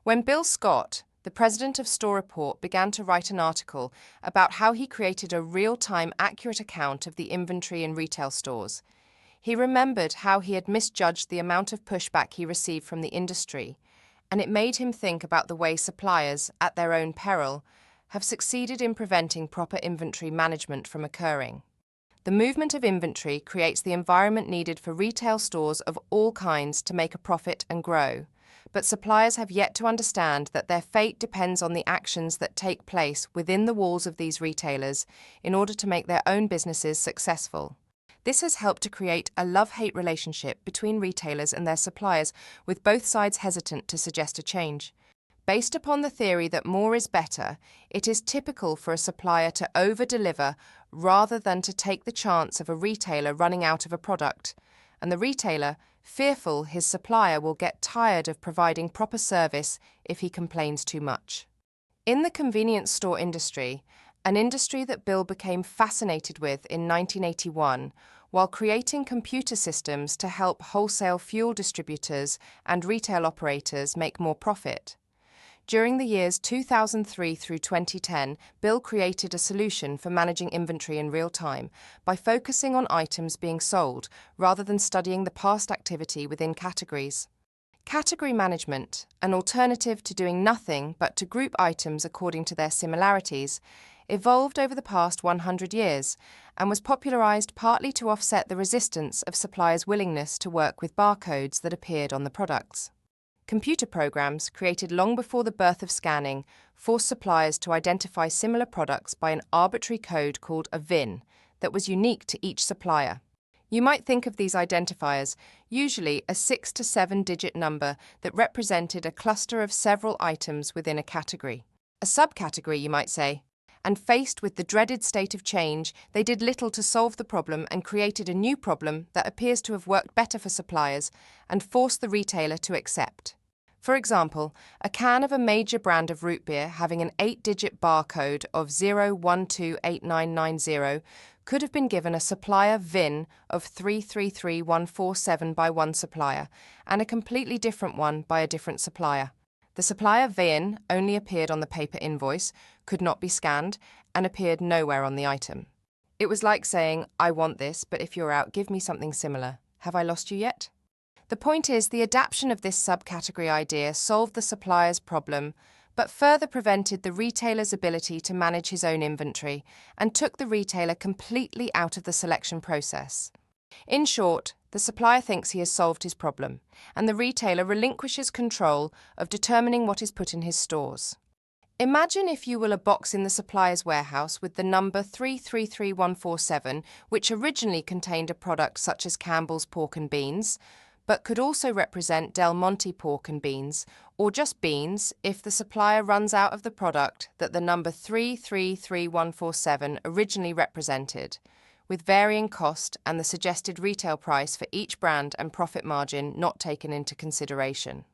When Bill Scott, the president of Store Report, began to write an article about how he created a real-time accurate account of the inventory in retail stores, he remembered how he had misjudged the amount of pushback he received from the industry, and it made him think about the way suppliers, at their own peril, have succeeded in preventing proper inventory management from occurring. The movement of inventory creates the environment needed for retail stores of all kinds to make a profit and grow, but suppliers have yet to understand that their fate depends on the actions that take place within the walls of these retailers in order to make their own businesses successful. This has helped to create a love-hate relationship between retailers and their suppliers, with both sides hesitant to suggest a change. Based upon the theory that more is better, it is typical for a supplier to over-deliver rather than to take the chance of a retailer running out of a product, and the retailer, fearful his supplier will get tired of providing proper service if he complains too much. In the convenience store industry, an industry that Bill became fascinated with in 1981, while creating computer systems to help wholesale fuel distributors and retail operators make more profit. During the years 2003 through 2010, Bill created a solution for managing inventory in real time by focusing on items being sold rather than studying the past activity within categories. Category management, an alternative to doing nothing but to group items according to their similarities, evolved over the past 100 years and was popularized partly to offset the resistance of suppliers' willingness to work with barcodes that appeared on the products. Computer programs, created long before the birth of scanning, forced suppliers to identify similar products by an arbitrary code called a VIN that was unique to each supplier. You might think of these identifiers, usually a 6 to 7-digit number that represented a cluster of several items within a category. A subcategory, you might say. And faced with the dreaded state of change, they did little to solve the problem and created a new problem that appears to have worked better for suppliers and forced the retailer to accept. For example, a can of a major brand of root beer having an 8-digit barcode of 0128990 could have been given a supplier VIN of 333147 by one supplier and a completely different one by a different supplier. The supplier VIN only appeared on the paper invoice, could not be scanned, and appeared nowhere on the item. It was like saying, "I want this, but if you're out, give me something similar. Have I lost you yet?" The point is, the adaptation of this subcategory idea solved the supplier's problem, but further prevented the retailer's ability to manage his own inventory and took the retailer completely out of the selection process. In short, the supplier thinks he has solved his problem, and the retailer relinquishes control of determining what is put in his stores. Imagine, if you will, a box in the supplier's warehouse with the number 333147, which originally contained a product such as Campbell's pork and beans, but could also represent Del Monte pork and beans, or just beans if the supplier runs out of the product that the number 333147 originally represented, with varying cost and the suggested retail price for each brand and profit margin not taken into consideration.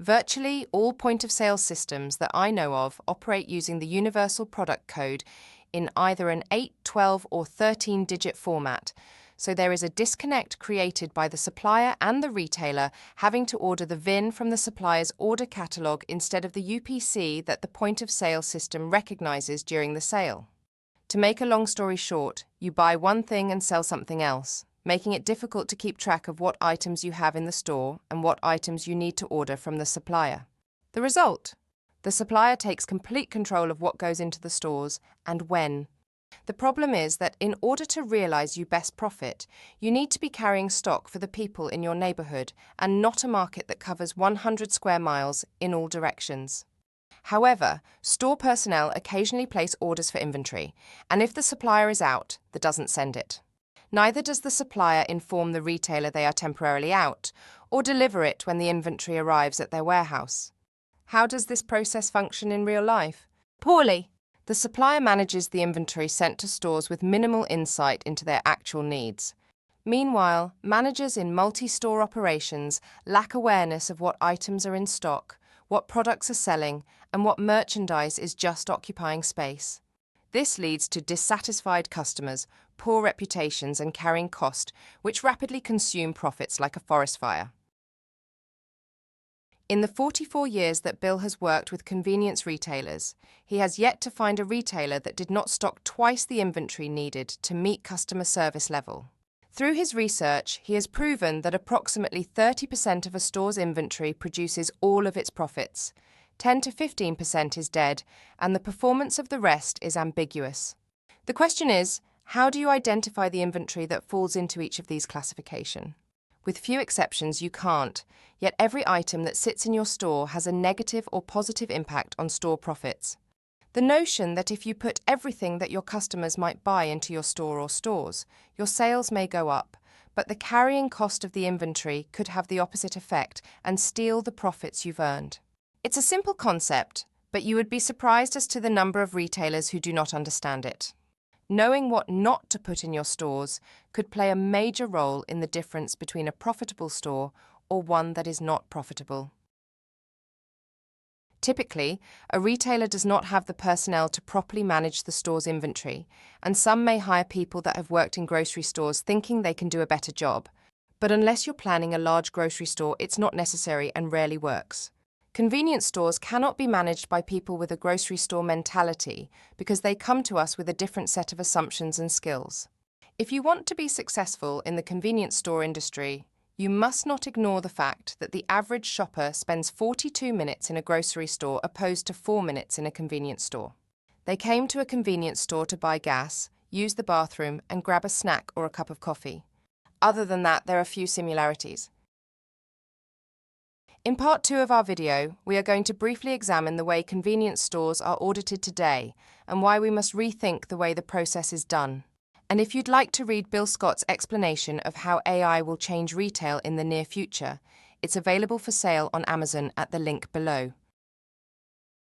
Virtually all point-of-sale systems that I know of operate using the Universal Product Code in either an 8, 12, or 13-digit format, so there is a disconnect created by the supplier and the retailer having to order the VIN from the supplier's order catalogue instead of the UPC that the point-of-sale system recognizes during the sale. To make a long story short, you buy one thing and sell something else, making it difficult to keep track of what items you have in the store and what items you need to order from the supplier. The result? The supplier takes complete control of what goes into the stores and when. The problem is that in order to realize you best profit, you need to be carrying stock for the people in your neighborhood and not a market that covers 100 square miles in all directions. However, store personnel occasionally place orders for inventory, and if the supplier is out, they doesn't send it. Neither does the supplier inform the retailer they are temporarily out, or deliver it when the inventory arrives at their warehouse. How does this process function in real life? Poorly. The supplier manages the inventory sent to stores with minimal insight into their actual needs. Meanwhile, managers in multi-store operations lack awareness of what items are in stock, what products are selling, and what merchandise is just occupying space. This leads to dissatisfied customers, poor reputations, and carrying cost, which rapidly consume profits like a forest fire. In the 44 years that Bill has worked with convenience retailers, he has yet to find a retailer that did not stock twice the inventory needed to meet customer service level. Through his research, he has proven that approximately 30% of a store's inventory produces all of its profits, 10 to 15% is dead, and the performance of the rest is ambiguous. The question is, how do you identify the inventory that falls into each of these classifications? With few exceptions, you can't, yet every item that sits in your store has a negative or positive impact on store profits. The notion that if you put everything that your customers might buy into your store or stores, your sales may go up, but the carrying cost of the inventory could have the opposite effect and steal the profits you've earned. It's a simple concept, but you would be surprised as to the number of retailers who do not understand it. Knowing what not to put in your stores could play a major role in the difference between a profitable store or one that is not profitable. Typically, a retailer does not have the personnel to properly manage the store's inventory, and some may hire people that have worked in grocery stores thinking they can do a better job. But unless you're planning a large grocery store, it's not necessary and rarely works. Convenience stores cannot be managed by people with a grocery store mentality because they come to us with a different set of assumptions and skills. If you want to be successful in the convenience store industry, you must not ignore the fact that the average shopper spends 42 minutes in a grocery store opposed to 4 minutes in a convenience store. They came to a convenience store to buy gas, use the bathroom, and grab a snack or a cup of coffee. Other than that, there are few similarities. In part 2 of our video, we are going to briefly examine the way convenience stores are audited today and why we must rethink the way the process is done. And if you'd like to read Bill Scott's explanation of how AI will change retail in the near future, it's available for sale on Amazon at the link below.